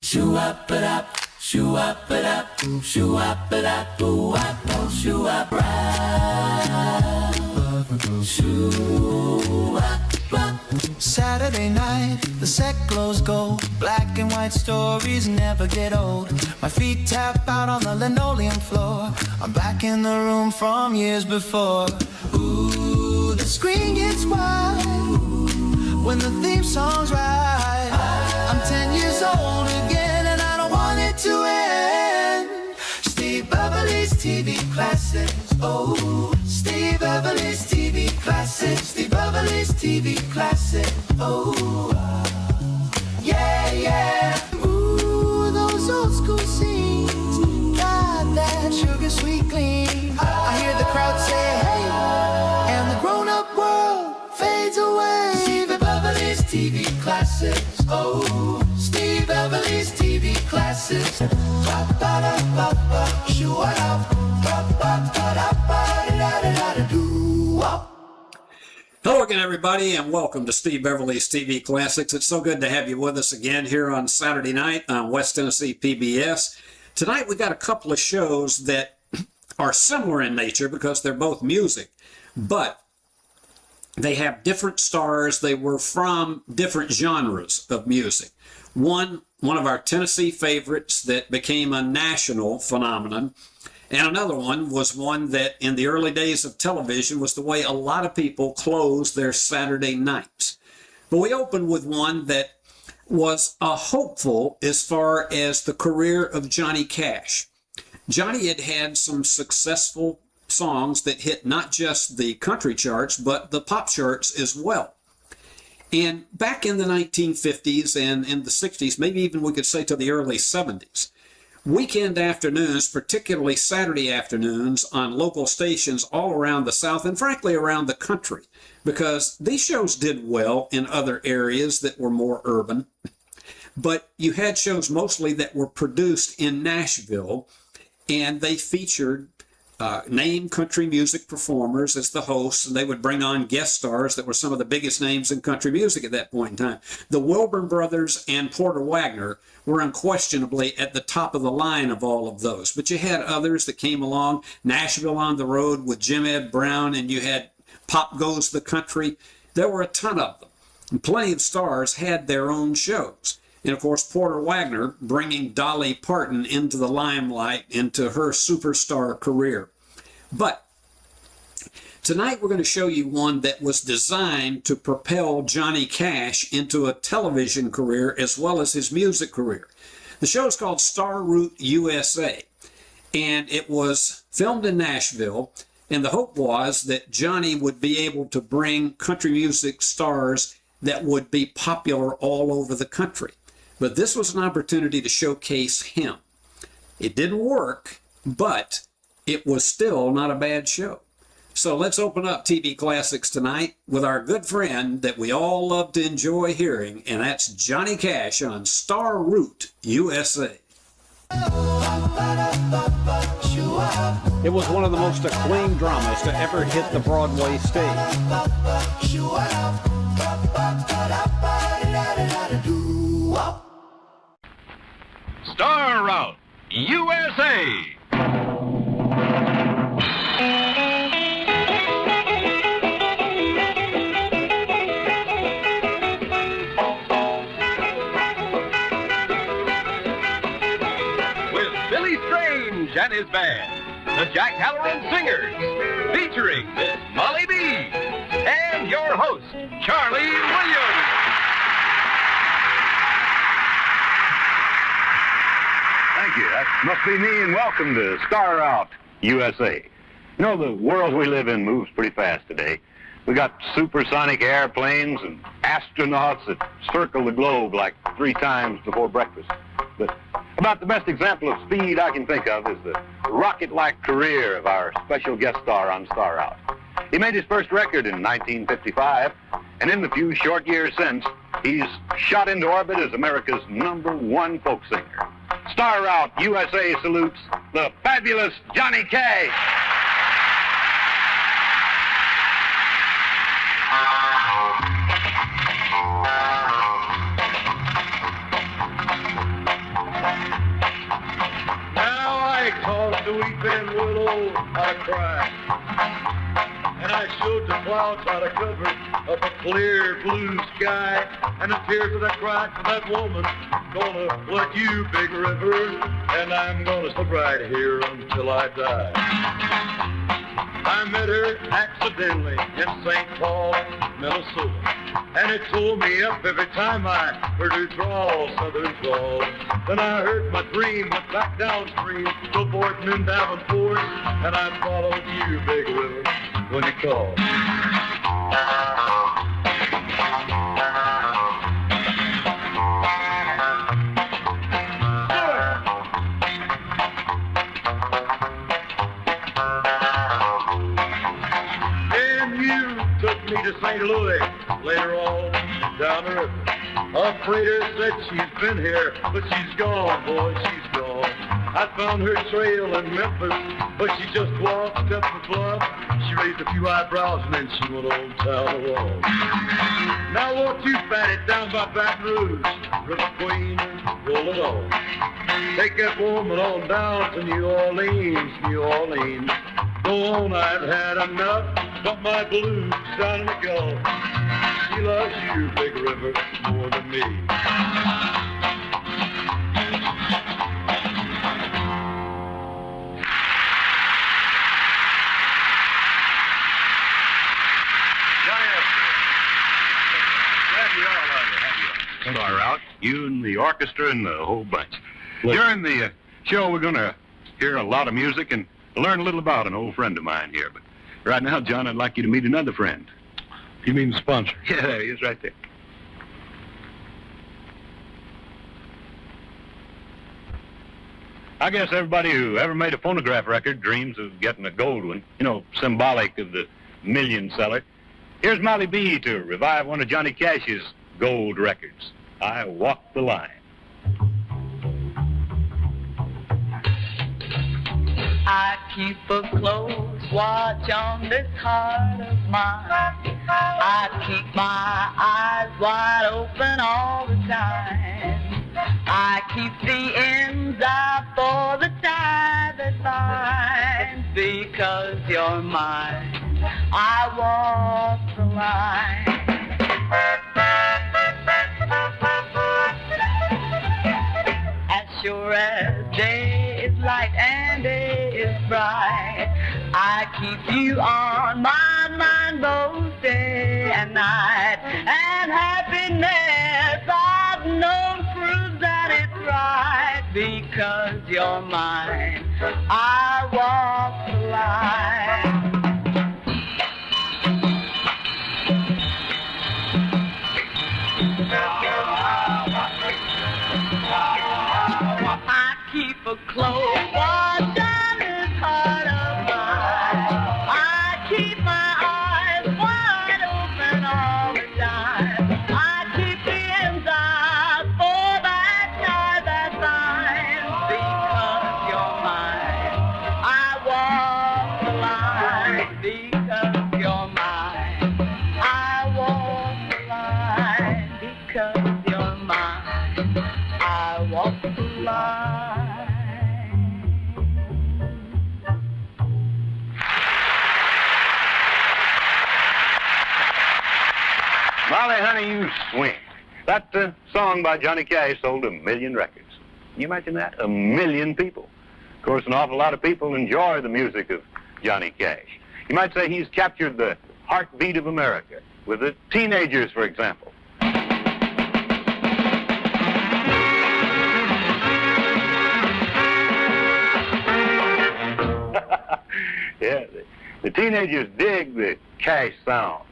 Shoo up it up, shoo up it up, shoo up it up, ooh up, oh shoo up right. Shoo up, up. Saturday night, the set glows gold. Black and white stories never get old. My feet tap out on the linoleum floor. I'm back in the room from years before. Ooh, the screen gets wide when the theme song's right. I'm 10 years old again and I don't want it to end. Steve Beverly's TV classics. Oh, Steve Beverly's TV classics. Steve Beverly's TV classics. Oh, yeah, yeah. Ooh, those old school scenes got that sugar sweet gleam. I hear the crowd say, hey, and the grown-up world fades away. Steve Beverly's TV classics. Oh, Steve Beverly's TV classics. Ba-ba-da-ba-ba, shoo-a-da, ba-ba-ba-da-ba-da-da-da-da-doo-wop. Hello again, everybody, and welcome to Steve Beverly's TV Classics. It's so good to have you with us again here on Saturday night on West Tennessee PBS. Tonight we got a couple of shows that are similar in nature because they're both music, but they have different stars. They were from different genres of music. One of our Tennessee favorites that became a national phenomenon, and another one was one that in the early days of television was the way a lot of people closed their Saturday nights. But we opened with one that was a hopeful as far as the career of Johnny Cash. Johnny had had some successful songs that hit not just the country charts, but the pop charts as well. And back in the 1950s and in the 60s, maybe even we could say to the early 70s, weekend afternoons, particularly Saturday afternoons on local stations all around the South and frankly around the country, because these shows did well in other areas that were more urban, but you had shows mostly that were produced in Nashville, and they featured name country music performers as the hosts, and they would bring on guest stars that were some of the biggest names in country music at that point in time. The Wilburn Brothers and Porter Wagoner were unquestionably at the top of the line of all of those, but you had others that came along. Nashville on the Road with Jim Ed Brown, and you had Pop Goes the Country. There were a ton of them, and plenty of stars had their own shows. And of course, Porter Wagoner bringing Dolly Parton into the limelight, into her superstar career. But tonight we're going to show you one that was designed to propel Johnny Cash into a television career as well as his music career. The show is called Star Route USA, and it was filmed in Nashville, and the hope was that Johnny would be able to bring country music stars that would be popular all over the country. But this was an opportunity to showcase him. It didn't work, but it was still not a bad show. So let's open up TV Classics tonight with our good friend that we all love to enjoy hearing, and that's Johnny Cash on Star Route USA. It was one of the most acclaimed dramas to ever hit the Broadway stage. Star Route USA. With Billy Strange and his band, the Jack Halloran Singers, featuring Miss Molly B. and your host, Charlie Williams. Thank you. That must be me, and welcome to Star Out USA. You know, the world we live in moves pretty fast today. We got supersonic airplanes and astronauts that circle the globe like 3 times before breakfast. But about the best example of speed I can think of is the rocket-like career of our special guest star on Star Out. He made his first record in 1955, and in the few short years since, he's shot into orbit as America's #1 folk singer. Star Out USA salutes the fabulous Johnny Cash. to weep and willow how to cry. And I showed the clouds how to cover up a clear blue sky. And the tears that I cried for that woman gonna flood you, big river. And I'm gonna stay right here until I die. I met her accidentally in St. Paul, Minnesota. And it tore me up every time I heard her drawl, southern drawl. Then I heard my dream, went back downstream, to Borton and Davenport. And I followed you, big river, when you called. Me to St. Louis later on down the river. A freighter said she's been here, but she's gone, boy, she's gone. I found her trail in Memphis, but she just walked up the bluff. She raised a few eyebrows and then she went on down the wall. Now won't you bat it down by Baton Rouge, River Queen, roll it on. Take that woman on down to New Orleans, New Orleans. Go on, I've had enough. Got my blues down in the Gulf. She loves you, big river, more than me. Star out, you and the orchestra and the whole bunch. During the show, we're going to hear a lot of music and learn a little about an old friend of mine here. But right now, John, I'd like you to meet another friend. You mean the sponsor? Yeah, there he is right there. I guess everybody who ever made a phonograph record dreams of getting a gold one, you know, symbolic of the million seller. Here's Molly B to revive one of Johnny Cash's gold records, I Walk the Line. I keep a close watch on this heart of mine. I keep my eyes wide open all the time. I keep the ends out for the tie that binds. Because you're mine, I walk the line. As sure as day is light and day is bright, I keep you on my mind both day and night. And happiness I've known proves that it's right. Because you're mine, I walk the line. I keep a close watch on this heart of mine. I keep my eyes wide open all the time. I keep the ends out for that tie that binds. Because you're mine, I walk the line. Because you're mine, I walk the line. Because you're mine, I walk the line. Molly, honey, you swing. That song by Johnny Cash sold 1 million records. Can you imagine that? 1 million people. Of course, an awful lot of people enjoy the music of Johnny Cash. You might say he's captured the heartbeat of America with the teenagers, for example. Yeah, the teenagers dig the Cash sound,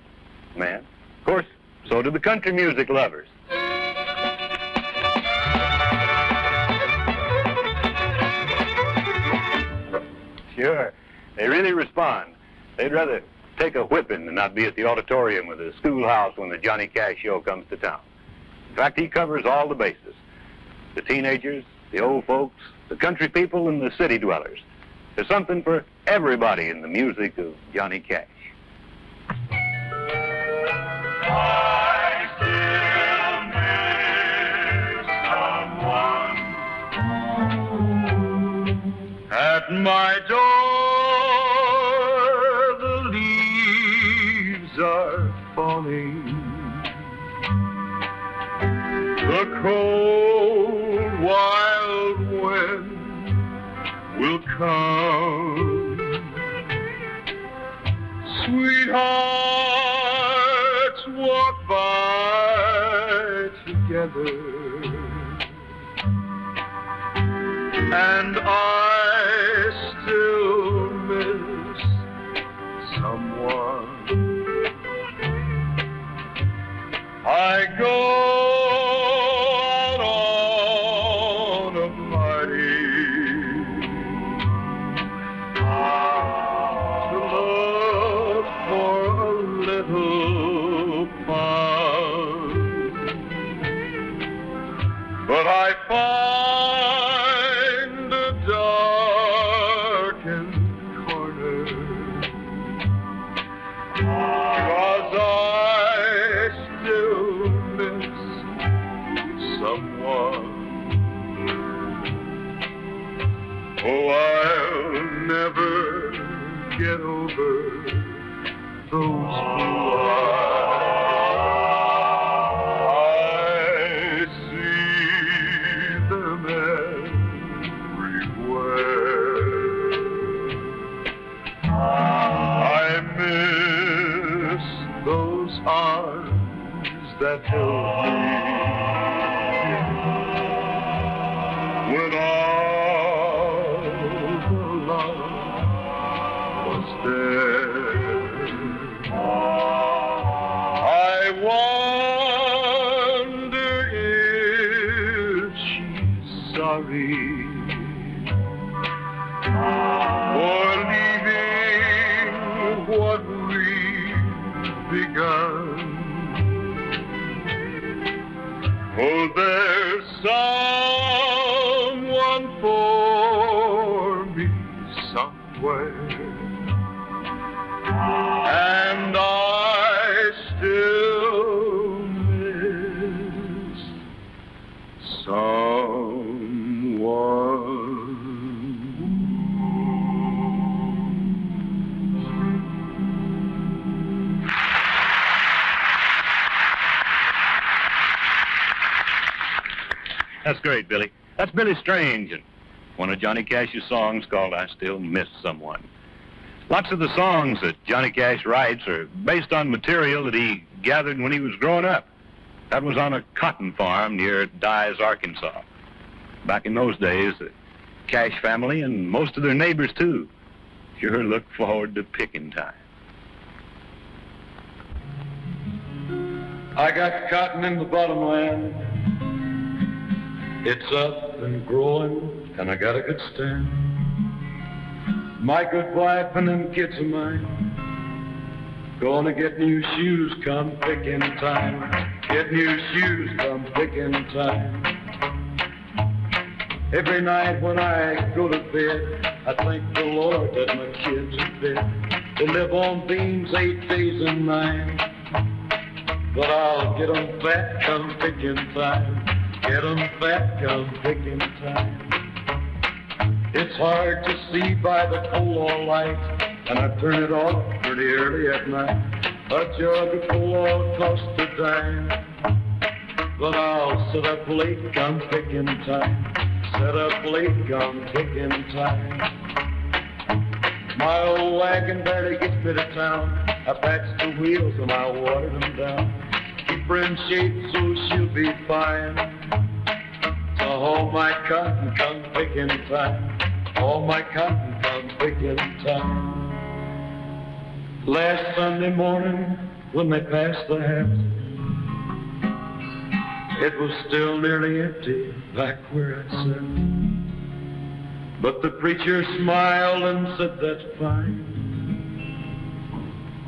man. Of course, so do the country music lovers. Sure, they really respond. They'd rather take a whipping than not be at the auditorium or the schoolhouse when the Johnny Cash show comes to town. In fact, he covers all the bases. The teenagers, the old folks, the country people, and the city dwellers. There's something for everybody in the music of Johnny Cash. I still miss someone. At At my door, the leaves are falling. The cold, wild wind will come. Sweethearts walk by together, and I still miss someone. I go out on a party to look for a little fun, but I find a darkened corner, 'cause I still miss someone. Oh, I'll never get over those blue eyes. I see them everywhere. I miss those arms that held me when all the love was there. I wonder if she's sorry for leaving what we've begun. Oh, there's someone for me somewhere, and I still miss someone. That's great, Billy. That's Billy Strange, and one of Johnny Cash's songs called I Still Miss Someone. Lots of the songs that Johnny Cash writes are based on material that he gathered when he was growing up. That was on a cotton farm near Dyes, Arkansas. Back in those days, the Cash family and most of their neighbors, too, sure looked forward to picking time. I got cotton in the bottomland. It's up and growing, and I got a good stand. My good wife and them kids of mine gonna get new shoes come picking time. Get new shoes come picking time. Every night when I go to bed, I thank the Lord that my kids are fed. They live on beans 8 days and 9, but I'll get 'em fat come picking time. Get 'em fat come picking time. It's hard to see by the coal oil light, and I turn it off pretty early at night. A jug of coal oil costs a dime, but I'll sit up late come picking time. Sit up late come picking time. My old wagon barely gets me to town. I patch the wheels and I water them down. Keep her in shape so she'll be fine. So all my cotton come picking time. All my cotton come picking time. Last Sunday morning when they passed the hat, it was still nearly empty back where I sat. But the preacher smiled and said, "That's fine.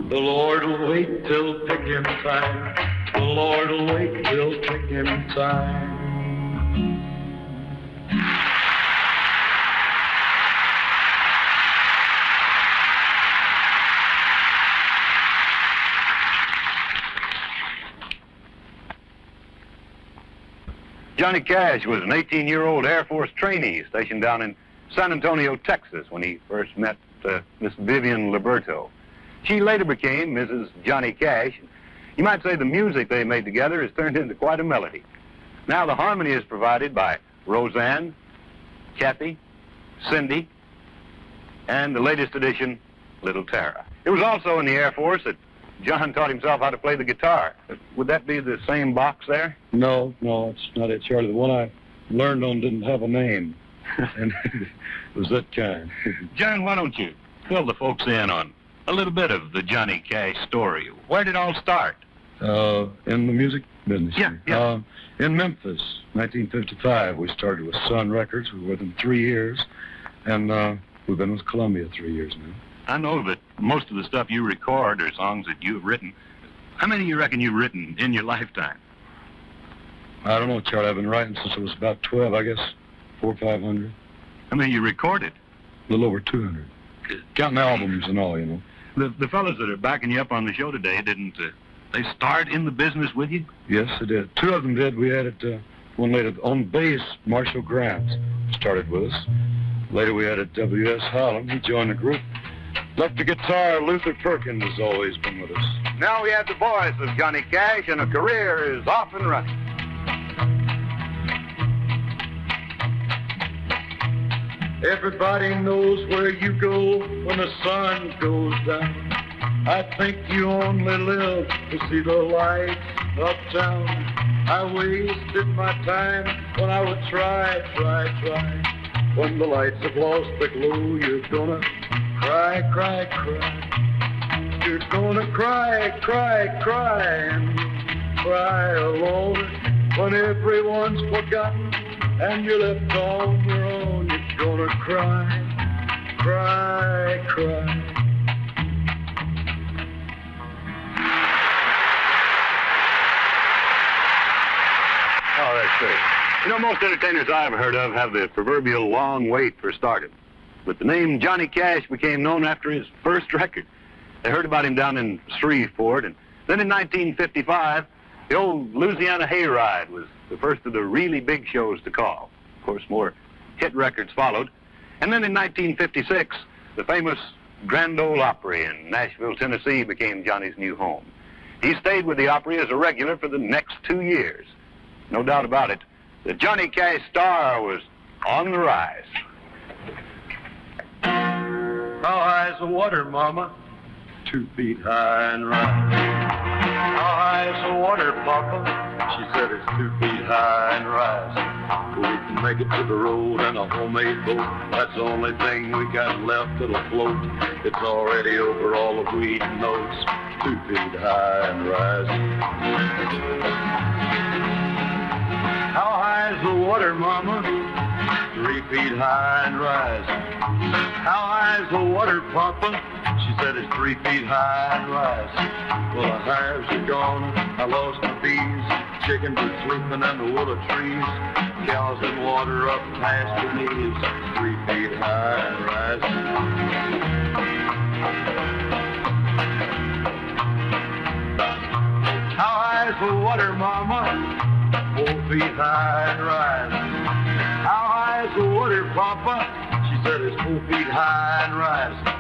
The Lord will wait till picking time. The Lord will wait till picking time." Johnny Cash was an 18-year-old Air Force trainee stationed down in San Antonio, Texas, when he first met Miss Vivian Liberto. She later became Mrs. Johnny Cash. You might say the music they made together has turned into quite a melody. Now the harmony is provided by Roseanne, Kathy, Cindy, and the latest addition, Little Tara. It was also in the Air Force that John taught himself how to play the guitar. Would that be the same box there? No, it's not it, Charlie. The one I learned on didn't have a name, and it was that kind. John, why don't you fill the folks in on a little bit of the Johnny Cash story? Where did it all start? In the music business. Yeah. In Memphis, 1955, we started with Sun Records. We were with them 3 years, and we've been with Columbia 3 years now. I know that most of the stuff you record are songs that you've written. How many you reckon you've written in your lifetime? I don't know, Charlie. I've been writing since I was about 12, I guess 400 or 500. How many you recorded? A little over 200. Counting albums and all, you know. The fellas that are backing you up on the show today, didn't they start in the business with you? Yes, they did. 2 of them did. We added one later. On bass, Marshall Grant started with us. Later we added W.S. Holland. He joined the group. Left the guitar, Luther Perkins has always been with us. Now we have the voice of Johnny Cash, and a career is off and running. Everybody knows where you go when the sun goes down. I think you only live to see the lights uptown. I wasted my time when I would try. When the lights have lost the glow, you're gonna cry. You're gonna cry, and cry alone. When everyone's forgotten and you're left on your own, you're gonna cry. Oh, that's great. You know, most entertainers I've heard of have the proverbial long wait for stardom. But the name Johnny Cash became known after his first record. They heard about him down in Shreveport, and then in 1955, the old Louisiana Hayride was the first of the really big shows to call. Of course, more hit records followed. And then in 1956, the famous Grand Ole Opry in Nashville, Tennessee became Johnny's new home. He stayed with the Opry as a regular for the next 2 years. No doubt about it, the Johnny Cash star was on the rise. How high's the water, Mama? 2 feet high and right. How high's the water, Papa? She said it's 2 feet high and rising. We can make it to the road in a homemade boat. That's the only thing we got left that'll float. It's already over all the weed and oats. 2 feet high and rising. How high's the water, Mama? 3 feet high and rising. How high's the water, Papa? She said it's 3 feet high and rising. Well, the hives are gone, I lost the bees. Chickens are sleeping in the willow trees. Cows in water up past the knees. 3 feet high and rising. How high's the water, Mama? 4 feet high and rising. How high's the water, Papa? She said it's 4 feet high and rising.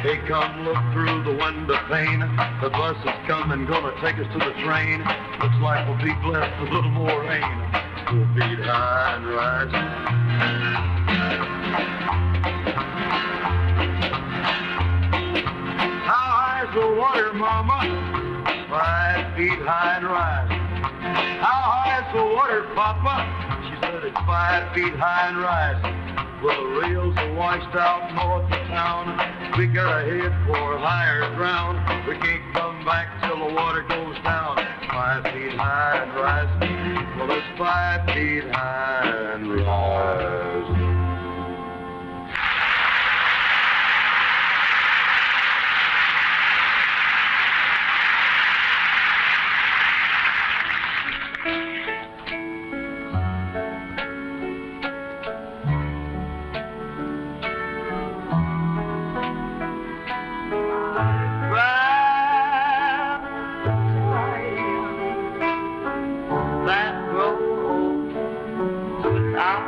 Hey, come look through the window pane. The bus is coming, gonna take us to the train. Looks like we'll be blessed with a little more rain. 4 feet high and rising. How high's the water, Mama? 5 feet high and rising. How high's the water, Papa? She said it's 5 feet high and rising. Well, the rails are washed out north of town. We gotta head for higher ground. We can't come back till the water goes down. 5 feet high and rising. Well, it's 5 feet high and rising. That road to the top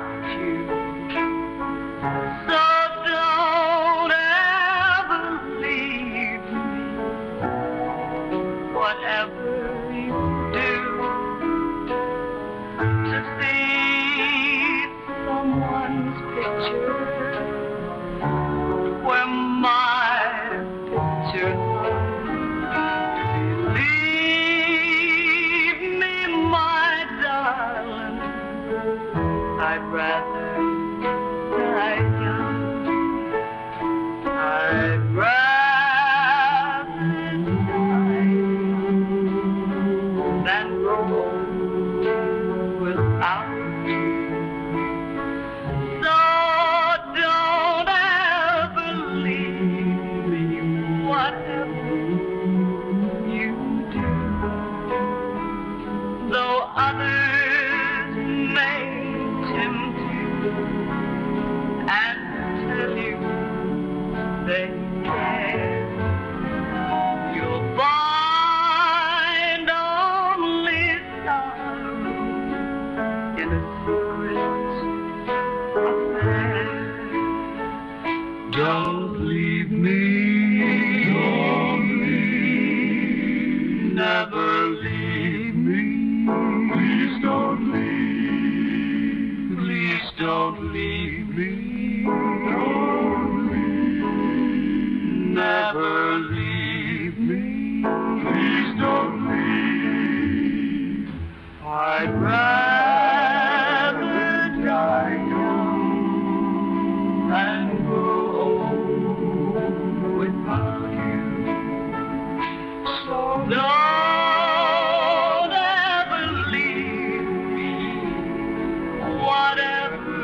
rather die young. I'd rather die than grow old without you. So don't ever leave me, whatever you do. Though others may tempt you and tell you they can, you'll find only sorrow in a secret affair. Don't leave me, don't leave, never leave me. Please don't leave, please don't leave me. Don't leave, never leave me. Please don't leave. I'd rather die young than grow old without you. So don't ever leave me, whatever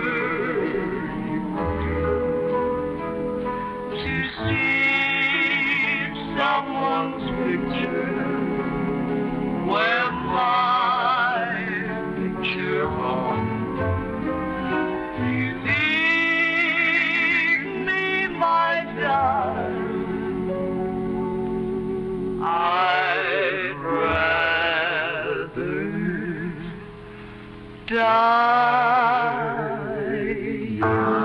you do. To see someone's picture where my picture hung. Believe me, my darling, I'd rather die young.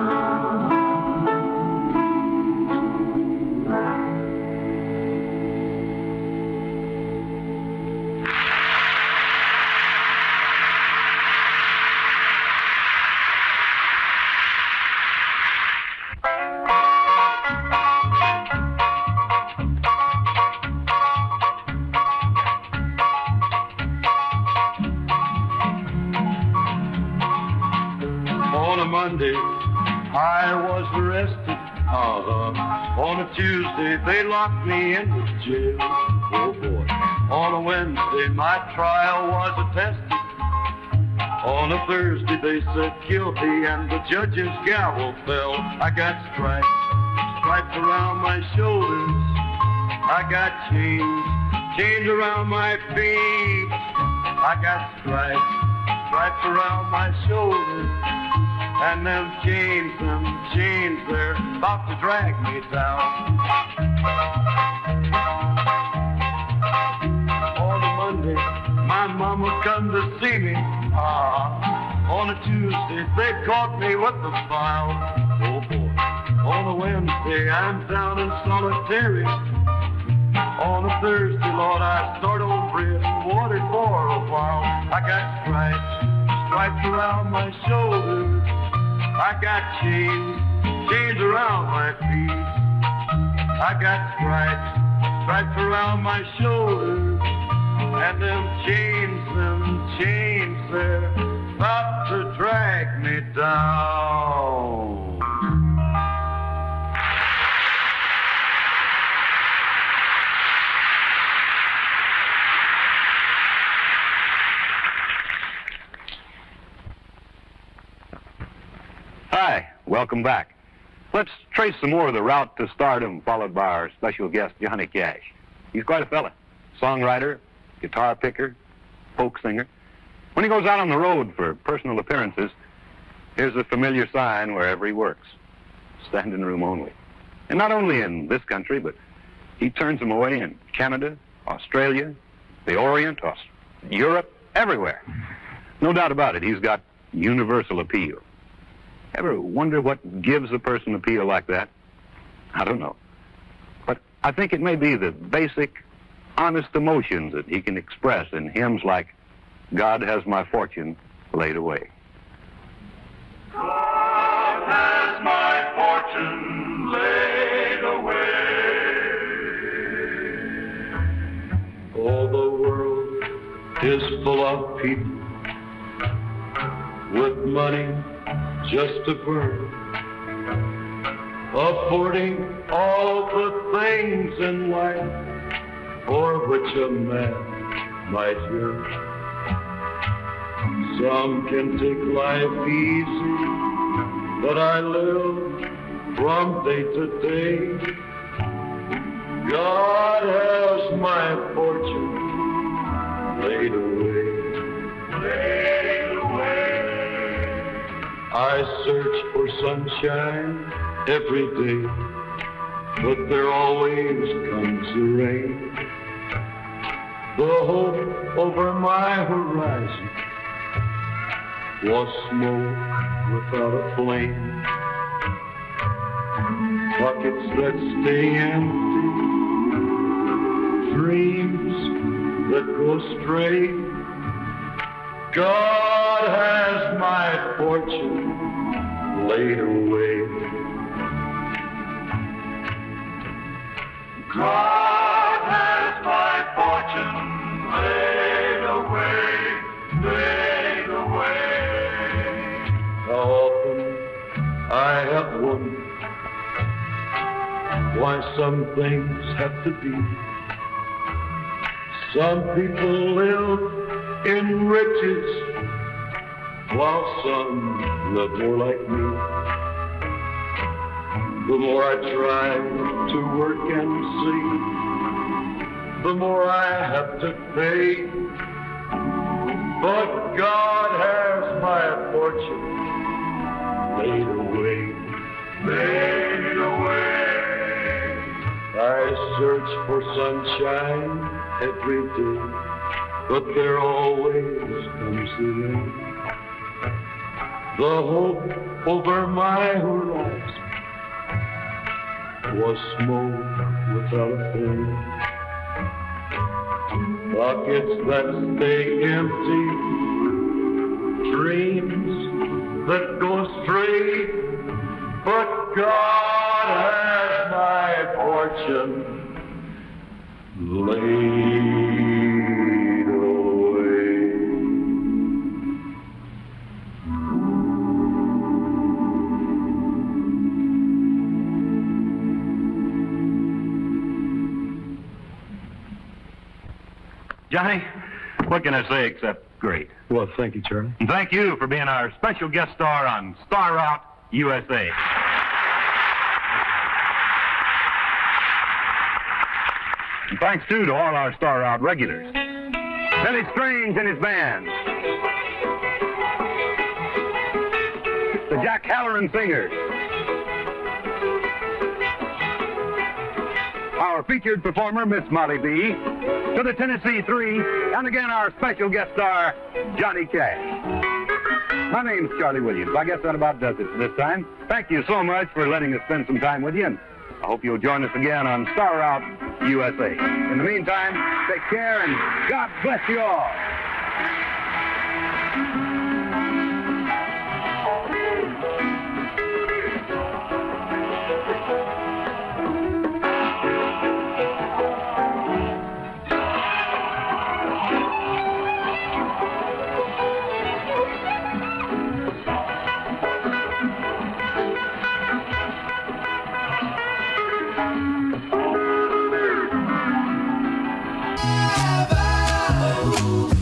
On a Monday, I was arrested. On a Tuesday, they locked me in the jail. Oh boy. On a Wednesday, my trial was attested. On a Thursday, they said guilty, and the judge's gavel fell. I got stripes, stripes around my shoulders. I got chains, chains around my feet. I got stripes, stripes around my shoulders. And them chains, they're about to drag me down. On a Monday, my mama come to see me. On a Tuesday, they caught me with the file. Oh boy. On a Wednesday, I'm down in solitary. On a Thursday, Lord, I start over it and watered for a while. I got stripes, stripes around my shoulders. I got chains, chains around my feet. I got stripes, stripes around my shoulders. And them chains, they're about to drag me down. Hi, welcome back. Let's trace some more of the route to stardom, followed by our special guest, Johnny Cash. He's quite a fella. Songwriter, guitar picker, folk singer. When he goes out on the road for personal appearances, here's a familiar sign wherever he works. Standing room only. And not only in this country, but he turns them away in Canada, Australia, the Orient, Europe, everywhere. No doubt about it, he's got universal appeal. Ever wonder what gives a person appeal like that? I don't know. But I think it may be the basic, honest emotions that he can express in hymns like God Has My Fortune Laid Away. God has my fortune laid away. All the world is full of people with money just a bird, affording all the things in life for which a man might yearn. Some can take life easy, but I live from day to day. God has my fortune laid away. Laid away. I search for sunshine every day, but there always comes the rain. The hope over my horizon was smoke without a flame. Pockets that stay empty, dreams that go stray. God has my fortune laid away. God has my fortune laid away, laid away. How often I have wondered why some things have to be. Some people live in riches, while some live more like me. The more I try to work and see, the more I have to pay. But God has my fortune laid away, laid away. I search for sunshine every day, but there always comes the rain. The hope over my horizon was smoke without a flame. Pockets that stay empty, dreams that go straight, but God has my fortune laid away. Johnny, what can I say except great? Well, thank you, Charlie. And thank you for being our special guest star on Star Route USA. And thanks, too, to all our Star Route regulars. Billy Strange and his band. The Jack Halloran Singers. Our featured performer, Miss Molly B. To the Tennessee Three, and again our special guest star, Johnny Cash. My name's Charlie Williams. I guess that about does it for this time. Thank you so much for letting us spend some time with you, and I hope you'll join us again on Star Route USA. In the meantime, take care, and God bless you all.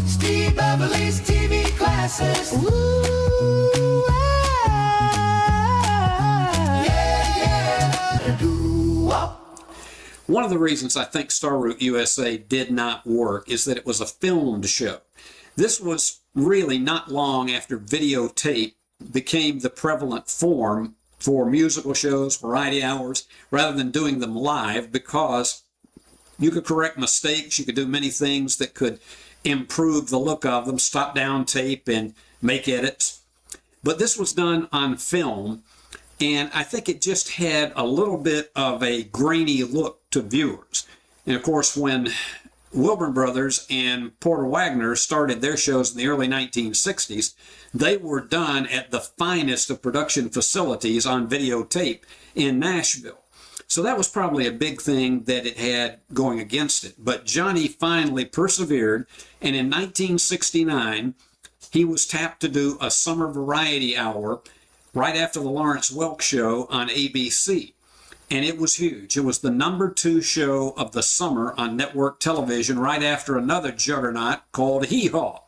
Steve Beverly's TV classes. One of the reasons I think Star Route USA did not work is that it was a filmed show. This was really not long after videotape became the prevalent form for musical shows, variety hours, rather than doing them live, because you could correct mistakes, you could do many things that could improve the look of them, stop down tape and make edits. But this was done on film, and I think it just had a little bit of a grainy look to viewers. And of course, when Wilburn Brothers and Porter Wagoner started their shows in the early 1960s, they were done at the finest of production facilities on videotape in Nashville. So that was probably a big thing that it had going against it. But Johnny finally persevered, and in 1969, he was tapped to do a summer variety hour right after the Lawrence Welk Show on ABC. And it was huge. It was the #2 show of the summer on network television, right after another juggernaut called Hee Haw.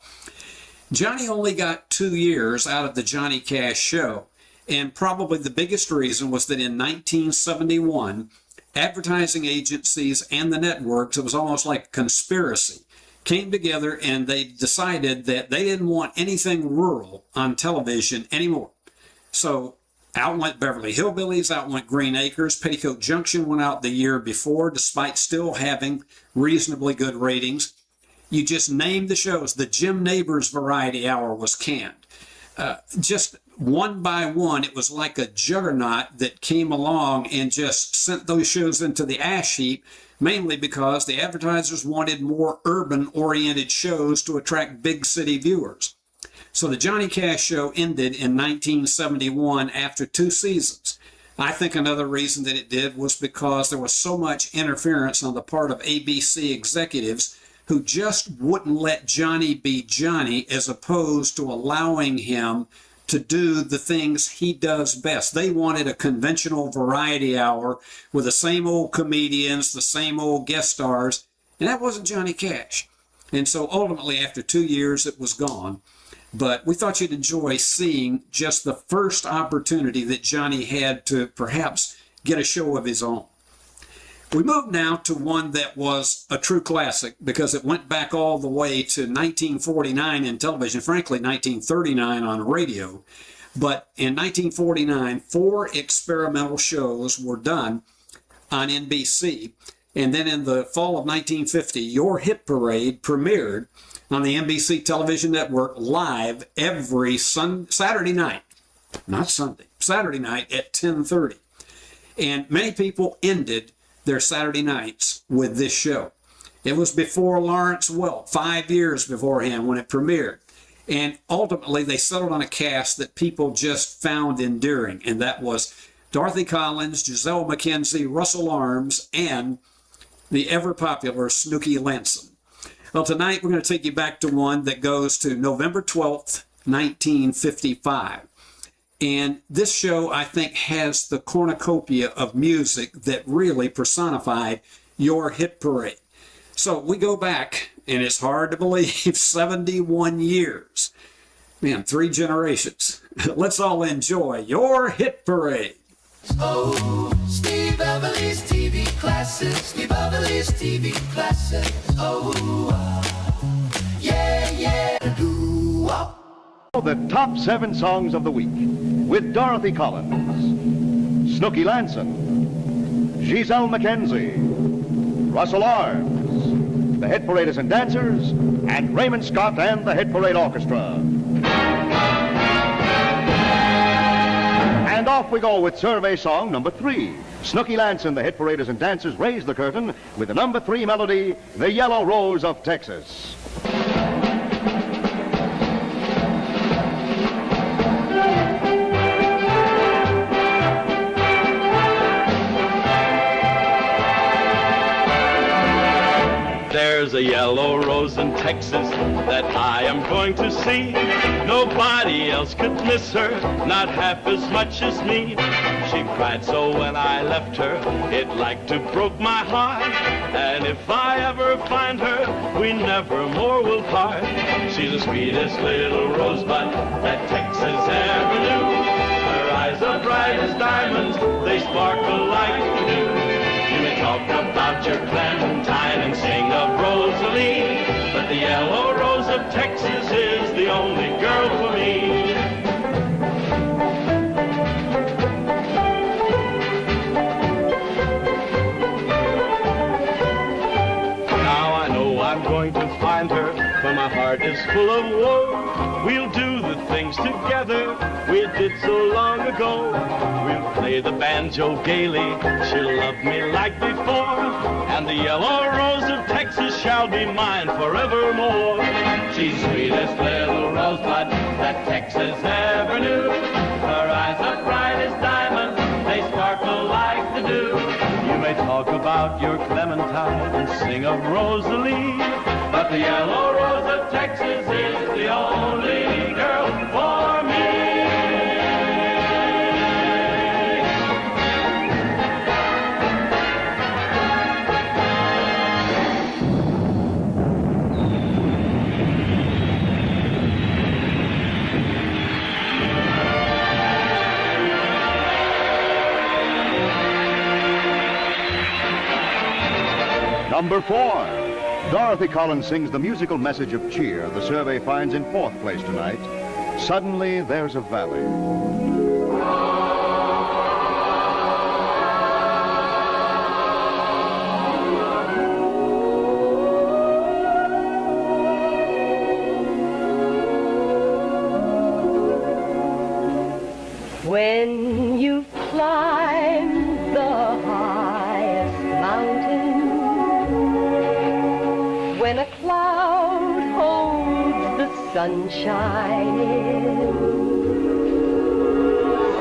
Johnny only got 2 years out of the Johnny Cash show, and probably the biggest reason was that in 1971, advertising agencies and the networks, it was almost like a conspiracy, came together and they decided that they didn't want anything rural on television anymore. So out went Beverly Hillbillies, out went Green Acres. Petticoat Junction went out the year before, despite still having reasonably good ratings. You just named the shows. The Jim Neighbors Variety Hour was canned. Just one by one, it was like a juggernaut that came along and just sent those shows into the ash heap, mainly because the advertisers wanted more urban-oriented shows to attract big city viewers. So the Johnny Cash show ended in 1971 after 2 seasons. I think another reason that it did was because there was so much interference on the part of ABC executives who just wouldn't let Johnny be Johnny, as opposed to allowing him to do the things he does best. They wanted a conventional variety hour with the same old comedians, the same old guest stars, and that wasn't Johnny Cash. And so ultimately, after 2 years, it was gone. But we thought you'd enjoy seeing just the first opportunity that Johnny had to perhaps get a show of his own. We move now to one that was a true classic because it went back all the way to 1949 in television, frankly 1939 on radio. But in 1949, 4 experimental shows were done on NBC. And then in the fall of 1950, Your Hit Parade premiered on the NBC television network live every Saturday night, not Sunday, Saturday night at 10:30. And many people ended their Saturday nights with this show. It was before Lawrence Welk, 5 years beforehand when it premiered. And ultimately, they settled on a cast that people just found endearing, and that was Dorothy Collins, Giselle McKenzie, Russell Arms, and the ever-popular Snooky Lanson. Well, tonight we're going to take you back to one that goes to November 12th, 1955. And this show, I think, has the cornucopia of music that really personified Your Hit Parade. So we go back, and it's hard to believe, 71 years. Man, 3 generations. Let's all enjoy Your Hit Parade. Oh, Steve Beverly's TV Classics. Steve Beverly's TV Classics. Oh, yeah, do-wop. The top 7 songs of the week with Dorothy Collins, Snooky Lanson, Giselle McKenzie, Russell Arms, the Hit Paraders and Dancers, and Raymond Scott and the Hit Parade Orchestra. And off we go with survey song number 3. Snooky Lanson, the Hit Paraders and Dancers raise the curtain with the number 3 melody, The Yellow Rose of Texas. There's a yellow rose in Texas that I am going to see. Nobody else could miss her, not half as much as me. She cried so when I left her, it like to broke my heart. And if I ever find her, we never more will part. She's the sweetest little rosebud that Texas ever knew. Her eyes are bright as diamonds, they sparkle like the dew. You may talk about your Clementine and sing of Rosalie, but the yellow rose of Texas is the only girl for me. Now I know I'm going to find her, for my heart is full of woe. We'll do the things together we did so long ago. We'll play the banjo gaily, she'll love me like before, and the yellow rose of Texas shall be mine forevermore. She's sweetest little rosebud that Texas ever knew. Her eyes are bright as diamonds, they sparkle like the dew. You may talk about your Clementine and sing of Rosalie, but the yellow rose of Texas is the only girl for me. Number 4. Dorothy Collins sings the musical message of cheer the survey finds in 4th place tonight. Suddenly There's a Valley. When you climb the highest mountain, when a cloud holds the sunshine in,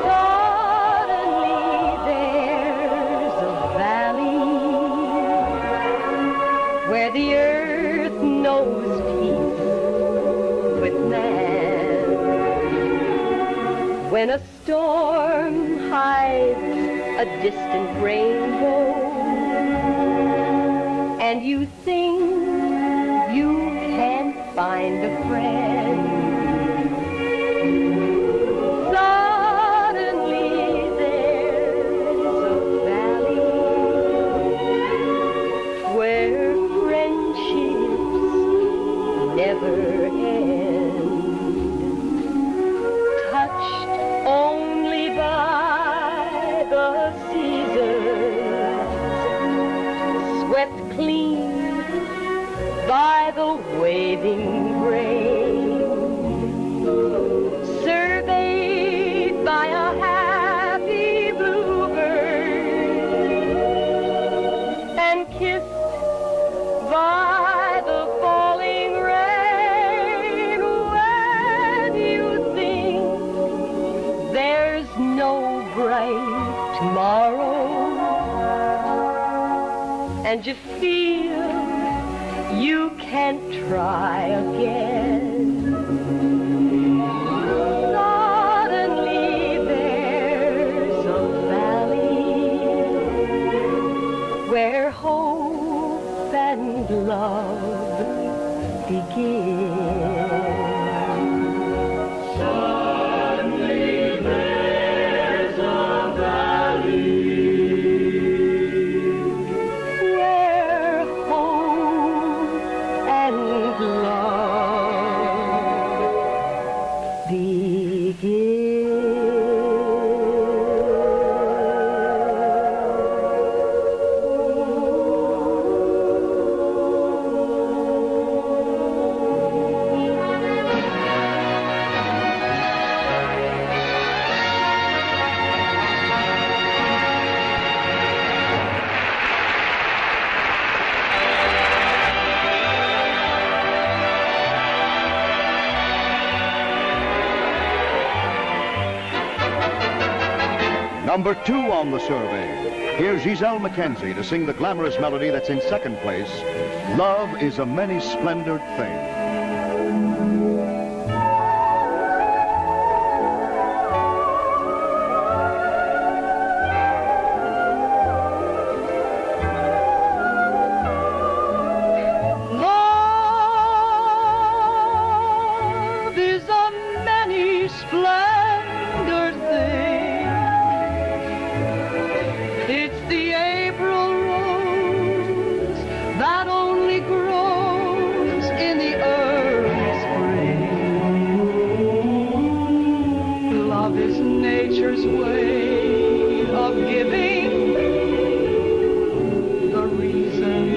suddenly there's a valley where the earth knows peace with man. When a storm hides a distant rainbow, and you think you can't find a friend, suddenly there's a valley where friendships never end, touched only by the seasons, swept clean by the waving grain, surveyed by a happy bluebird, and kissed by the falling rain. When you think there's no bright tomorrow, and you feel you can't try again, suddenly there's a valley where hope and love begin. Suddenly there's a valley where hope and love begin. Number 2 on the survey. Here's Giselle McKenzie to sing the glamorous melody that's in 2nd place, Love is a Many-Splendored Thing. Love is a many-splendored thing. It's the April rose that only grows in the early spring. Love is nature's way of giving the reason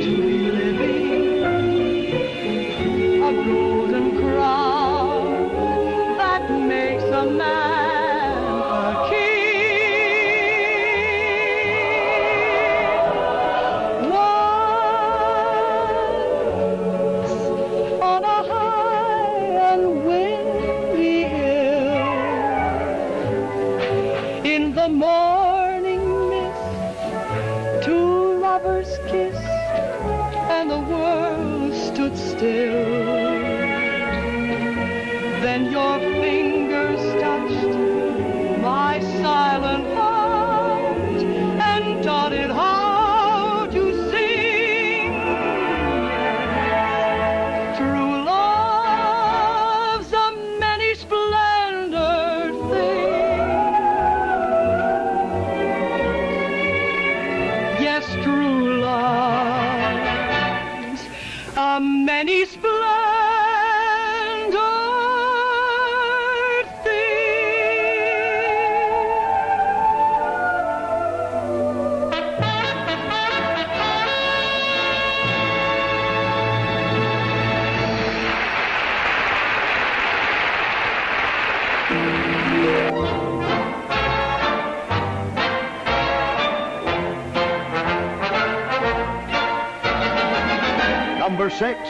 to be living, a golden crown that makes a man a king. On a high and windy hill, in the morning mist, two lovers kissed, and the world stood still. Then your fingers touched my silent heart and taught it how to sing. True love's a many-splendored thing. Yes, true love Number 6,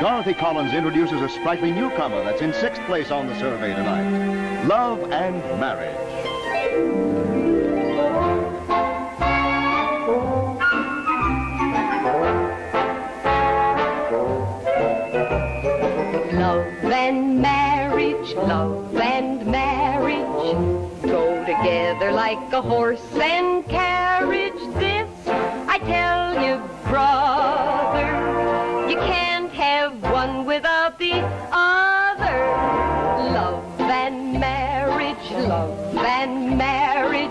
Dorothy Collins introduces a sprightly newcomer that's in 6th place on the survey tonight. Love and Marriage. Love and marriage go together like a horse and carriage. This I tell you, brother, you can't have one without the other. Love and marriage, love and marriage,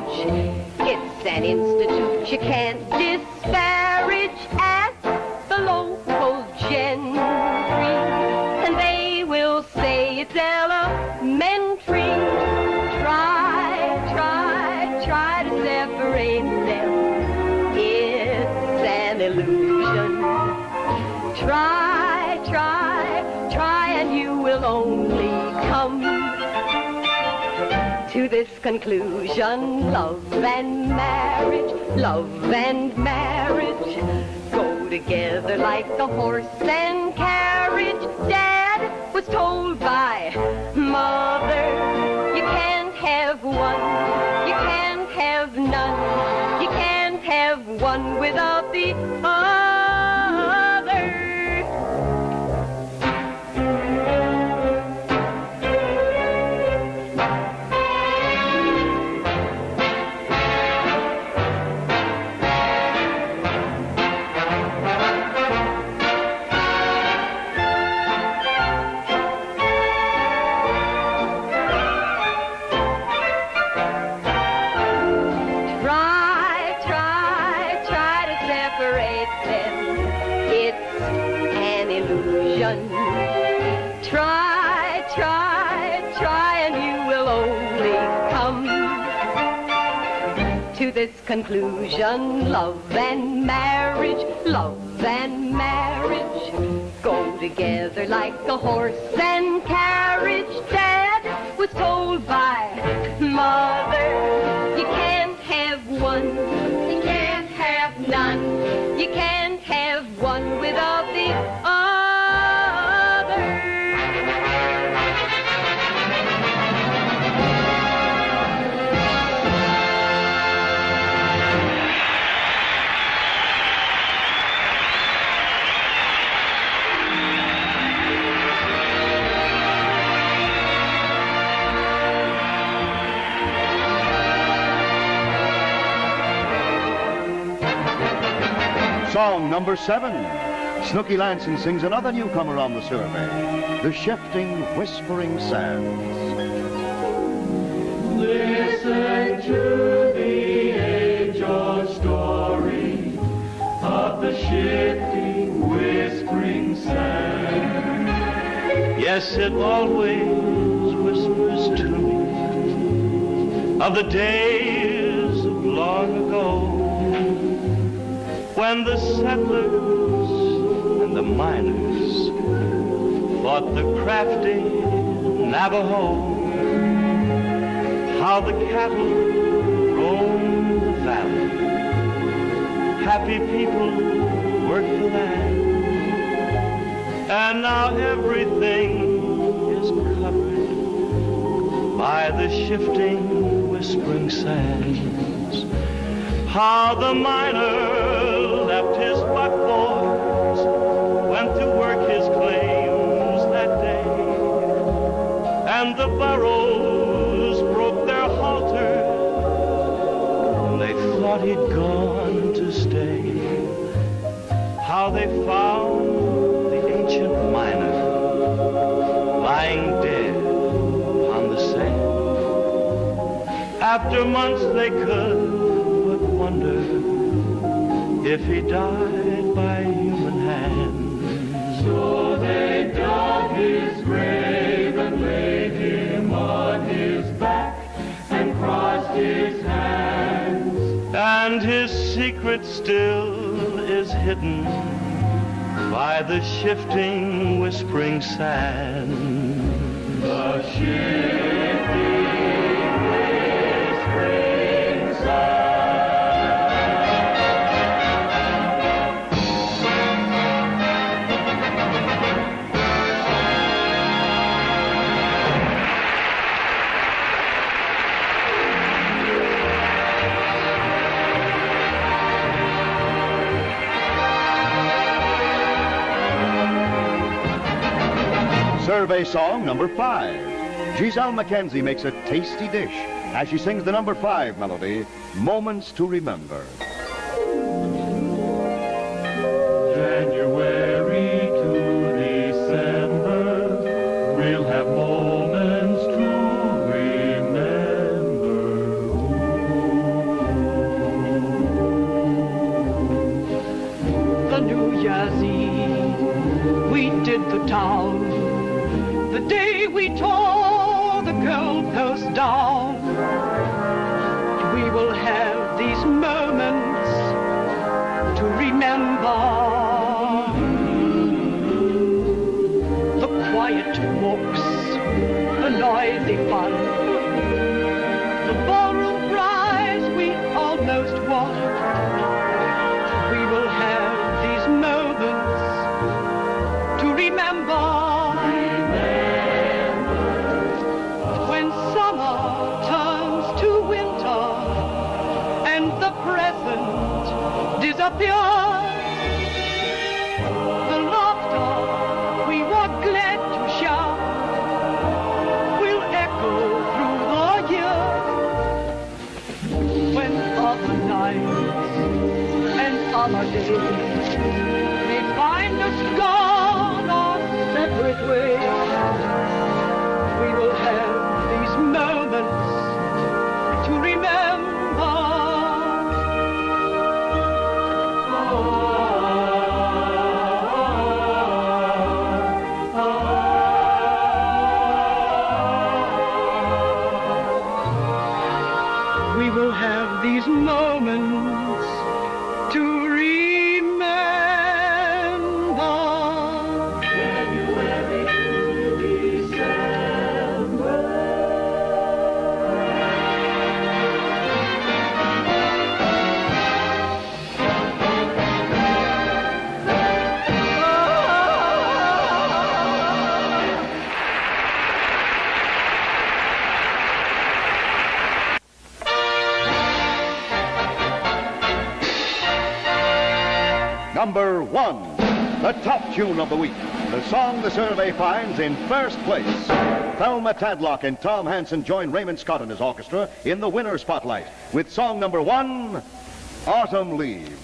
it's an institute you can't disparage. Ask the local gentry, and they will say it's elementary. Try to separate them. It's an illusion. Try, and you will only come to this conclusion. Love and marriage go together like a horse and carriage. Dad was told by Mother, you can't have one, you can't have none, you can't have one without the other. Try, and you will only come to this conclusion. Love and marriage go together like a horse and carriage. Dad was told by Mother, you can't have one, you can't have none, you can't have one without the other. Song number 7. Snooky Lanson sings another newcomer on the survey, The Shifting, Whispering Sands. Listen to the age-old story of the shifting, whispering sand. Yes, it always whispers to me of the days of long ago, when the settlers and the miners fought the crafty Navajo. How the cattle roamed the valley, happy people worked the land, and now everything is covered by the shifting, whispering sands. How the miner left his buckboards, went to work his claims that day, and the burros broke their halter, and they thought he'd gone to stay. How they found the ancient miner lying dead on the sand. After months they could wonder if he died by human hands. So they dug his grave and laid him on his back and crossed his hands. And his secret still is hidden by the shifting, whispering sands. The shifting, whispering sands. Survey song number 5. Giselle Mackenzie makes a tasty dish as she sings the number 5 melody, Moments to Remember. January to December, we'll have moments to remember. The New Year's Eve, we did the town. The day we tore the goalpost down. We will have these moments to remember. The quiet walks, the noisy fun, the ballroom prize we almost won. We will have these moments to remember. When summer turns to winter and the present disappears, the laughter we were glad to share will echo through the years. When other nights and other days may find us gone our separate ways, we will have these moments to remember. We will have these moments to remember. January to December. Number 1, the top tune of the week. The song the survey finds in first place. Thelma Tadlock and Tom Hansen join Raymond Scott and his orchestra in the winner spotlight with song number 1, Autumn Leaves.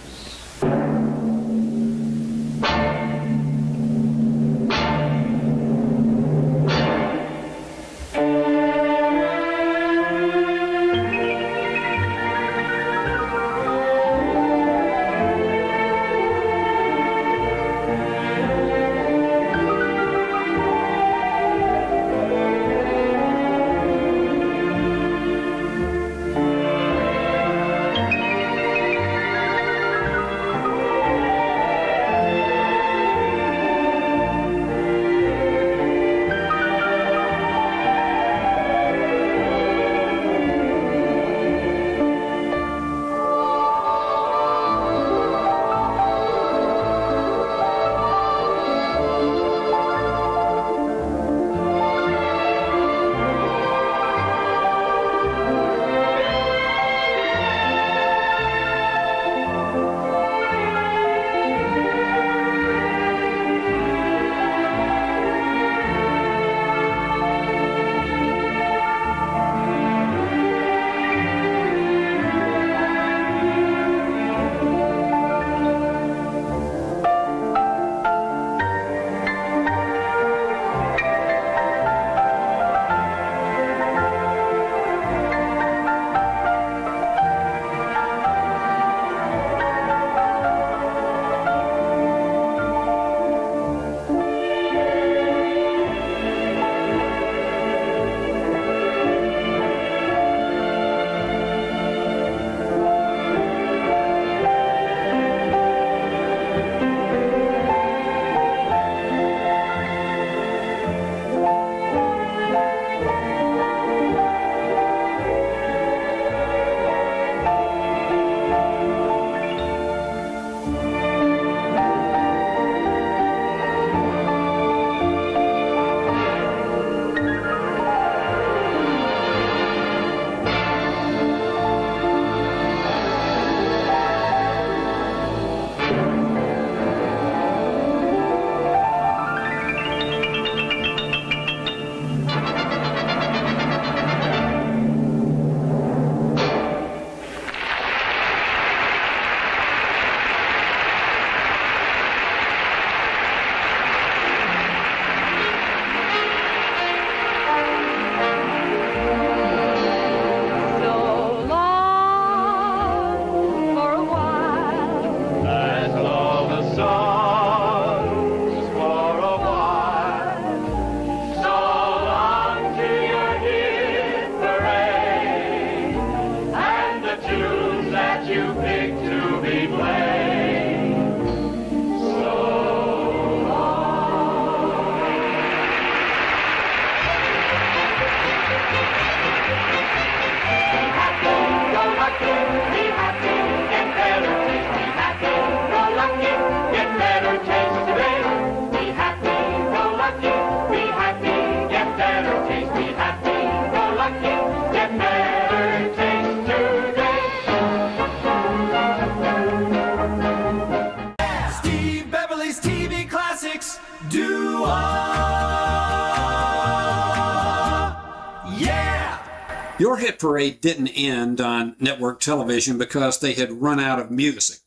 Your Hit Parade didn't end on network television because they had run out of music.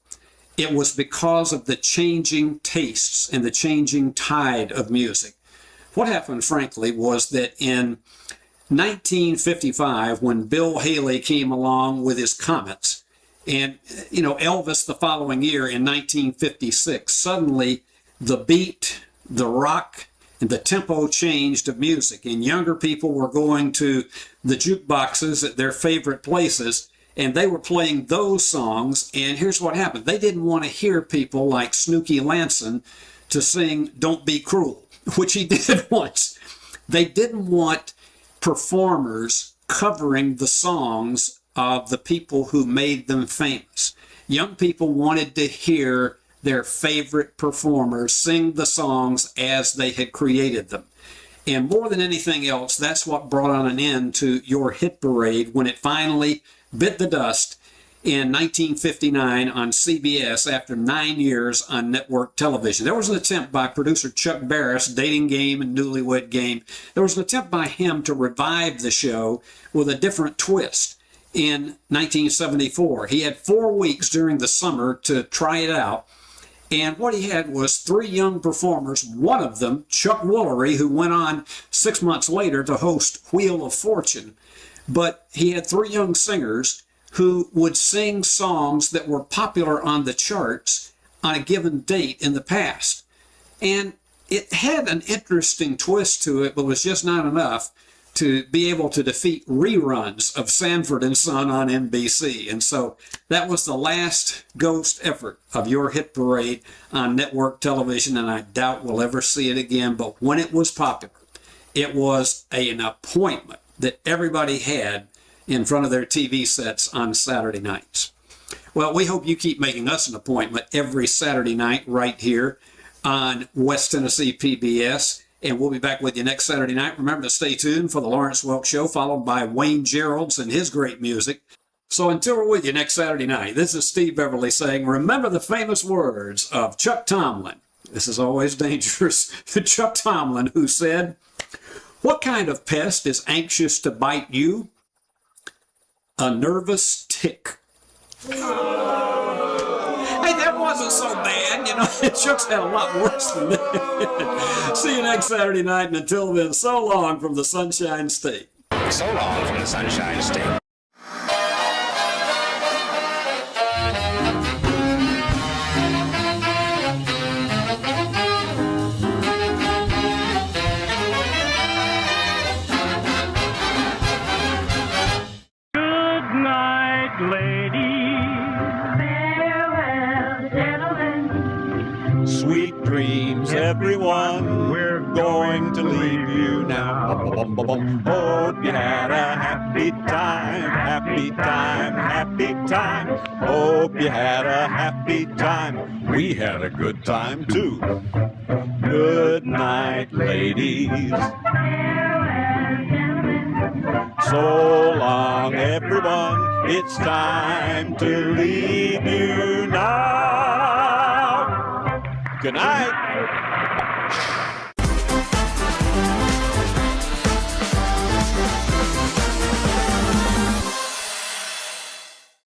It was because of the changing tastes and the changing tide of music. What happened, frankly, was that in 1955, when Bill Haley came along with his Comets, and, Elvis the following year in 1956, suddenly the beat, the rock, and the tempo changed of music, and younger people were going to the jukeboxes at their favorite places, and they were playing those songs. And here's what happened. They didn't want to hear people like Snooky Lanson to sing Don't Be Cruel, which he did once. They didn't want performers covering the songs of the people who made them famous. Young people wanted to hear their favorite performers sing the songs as they had created them. And more than anything else, that's what brought on an end to Your Hit Parade when it finally bit the dust in 1959 on CBS after 9 years on network television. There was an attempt by producer Chuck Barris, Dating Game and Newlywed Game. There was an attempt by him to revive the show with a different twist in 1974. He had 4 weeks during the summer to try it out. And what he had was 3 young performers, one of them, Chuck Woolery, who went on 6 months later to host Wheel of Fortune. But he had 3 young singers who would sing songs that were popular on the charts on a given date in the past. And it had an interesting twist to it, but was just not enough to be able to defeat reruns of Sanford and Son on NBC. And so that was the last ghost effort of Your Hit Parade on network television, and I doubt we'll ever see it again. But when it was popular, it was an appointment that everybody had in front of their TV sets on Saturday nights. Well, we hope you keep making us an appointment every Saturday night right here on West Tennessee PBS. And we'll be back with you next Saturday night. Remember to stay tuned for the Lawrence Welk Show, followed by Wayne Gerald's and his great music. So until we're with you next Saturday night, this is Steve Beverly saying, remember the famous words of Chuck Tomlin. This is always dangerous. Chuck Tomlin, who said, what kind of pest is anxious to bite you? A nervous tick. Hey, that wasn't so bad. Chuck's had a lot worse than that. See you next Saturday night, and until then, so long from the Sunshine State. So long from the Sunshine State. Sweet dreams, everyone. We're going to leave you now. Hope you had a happy time, happy time, happy time. Hope you had a happy time. We had a good time too. Good night, ladies. So long, everyone. It's time to leave you now. Good night.